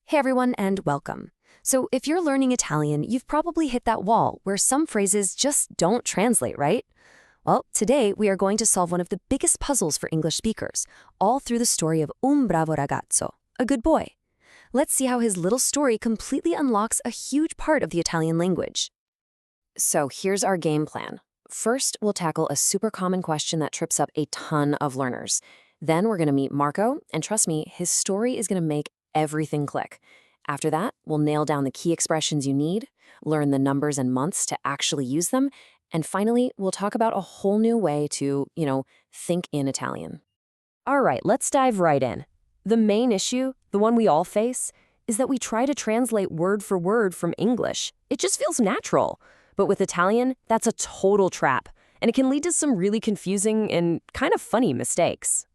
Hey everyone, and welcome. So, if you're learning Italian, you've probably hit that wall where some phrases just don't translate, right? Well, today we are going to solve one of the biggest puzzles for English speakers, all through the story of un bravo ragazzo, a good boy. Let's see how his little story completely unlocks a huge part of the Italian language. So, here's our game plan. First, we'll tackle a super common question that trips up a ton of learners. Then we're going to meet Marco, and trust me, his story is going to make everything click. After that, we'll nail down the key expressions you need, learn the numbers and months to actually use them, and finally, we'll talk about a whole new way to, think in Italian. All right, let's dive right in. The main issue, the one we all face, is that we try to translate word for word from English. It just feels natural. But with Italian, that's a total trap, and it can lead to some really confusing and kind of funny mistakes.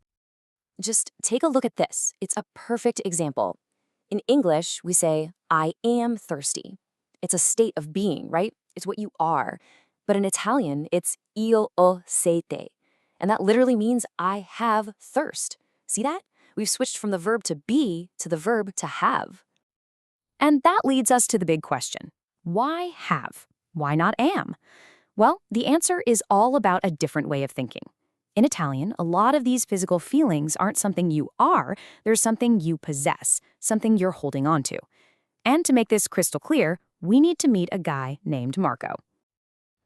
Just take a look at this. It's a perfect example. In English, we say, I am thirsty. It's a state of being, right? It's what you are. But in Italian, it's io ho sete. And that literally means I have thirst. See that? We've switched from the verb to be to the verb to have. And that leads us to the big question. Why have? Why not am? Well, the answer is all about a different way of thinking. In Italian, a lot of these physical feelings aren't something you are, they're something you possess, something you're holding on to. And to make this crystal clear, we need to meet a guy named Marco.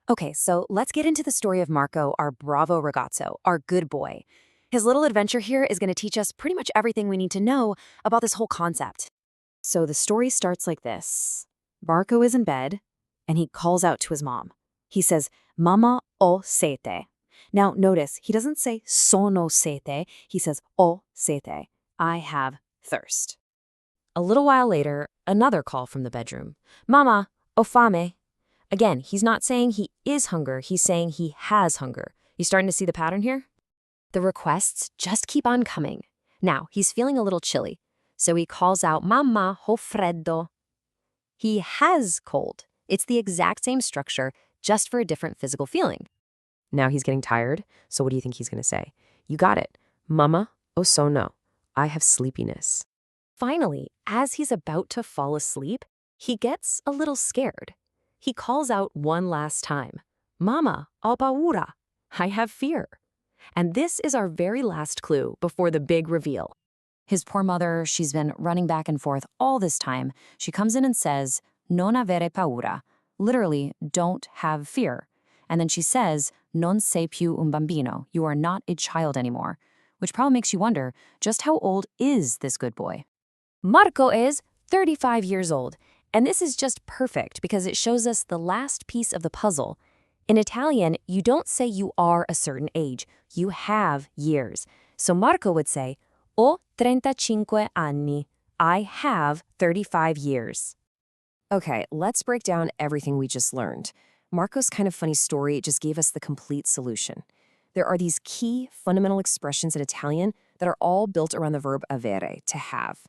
Okay, so let's get into the story of Marco, our bravo ragazzo, our good boy. His little adventure here is going to teach us pretty much everything we need to know about this whole concept. So the story starts like this. Marco is in bed, and he calls out to his mom. He says, Mama ho sete. Now, notice, he doesn't say sono sete, he says ho sete, I have thirst. A little while later, another call from the bedroom. Mama, ho fame. Again, he's not saying he is hunger, he's saying he has hunger. You starting to see the pattern here? The requests just keep on coming. Now, he's feeling a little chilly, so he calls out, Mamma ho freddo. He has cold. It's the exact same structure, just for a different physical feeling. Now he's getting tired, so what do you think he's going to say? You got it. Mama o sonno. I have sleepiness. Finally, as he's about to fall asleep, he gets a little scared. He calls out one last time. Mama ho paura. I have fear. And this is our very last clue before the big reveal. His poor mother, she's been running back and forth all this time. She comes in and says, non avere paura. Literally, don't have fear. And then she says, non sei più un bambino, you are not a child anymore, which probably makes you wonder, just how old is this good boy? Marco is 35 years old, and this is just perfect because it shows us the last piece of the puzzle. In Italian, you don't say you are a certain age, you have years. So Marco would say, ho 35 anni, I have 35 years. Okay, let's break down everything we just learned. Marco's kind of funny story just gave us the complete solution. There are these key fundamental expressions in Italian that are all built around the verb avere, to have.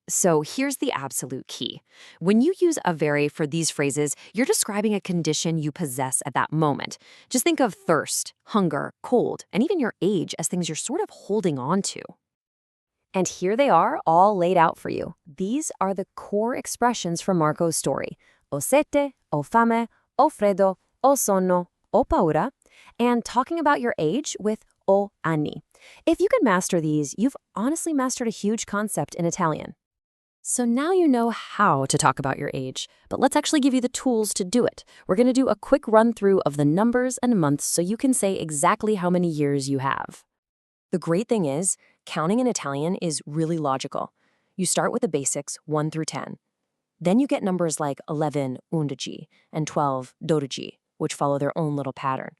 So here's the absolute key. When you use avere for these phrases, you're describing a condition you possess at that moment. Just think of thirst, hunger, cold, and even your age as things you're sort of holding on to. And here they are, all laid out for you. These are the core expressions from Marco's story. Ho sete, ho fame, ho freddo, ho sonno, ho paura, and talking about your age with ho anni. If you can master these, you've honestly mastered a huge concept in Italian. So now you know how to talk about your age, but let's actually give you the tools to do it. We're going to do a quick run through of the numbers and months so you can say exactly how many years you have. The great thing is, counting in Italian is really logical. You start with the basics, 1 through 10. Then you get numbers like 11, 11, and 12, 12, which follow their own little pattern.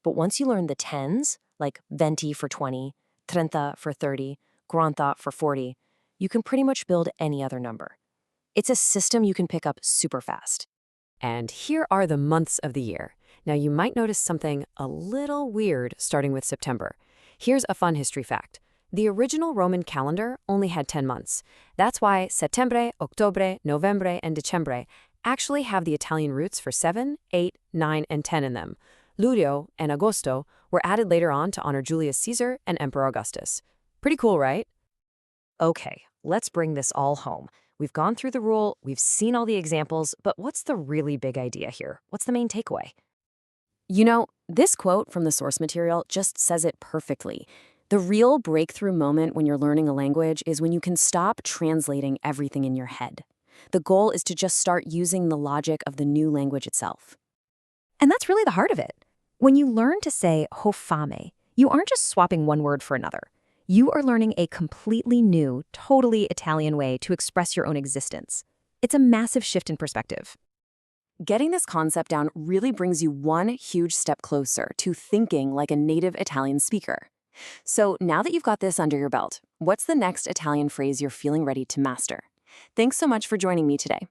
But once you learn the tens, like 20 for 20, 30 for 30, 40 for 40, you can pretty much build any other number. It's a system you can pick up super fast. And here are the months of the year. Now you might notice something a little weird starting with September. Here's a fun history fact. The original Roman calendar only had 10 months. That's why Settembre, Ottobre, Novembre, and Dicembre actually have the Italian roots for 7, 8, 9, and 10 in them. Luglio and Agosto were added later on to honor Julius Caesar and Emperor Augustus. Pretty cool, right? Okay, let's bring this all home. We've gone through the rule, we've seen all the examples, but what's the really big idea here? What's the main takeaway? This quote from the source material just says it perfectly. The real breakthrough moment when you're learning a language is when you can stop translating everything in your head. The goal is to just start using the logic of the new language itself. And that's really the heart of it. When you learn to say ho fame, you aren't just swapping one word for another. You are learning a completely new, totally Italian way to express your own existence. It's a massive shift in perspective. Getting this concept down really brings you one huge step closer to thinking like a native Italian speaker. So now that you've got this under your belt, what's the next Italian phrase you're feeling ready to master? Thanks so much for joining me today.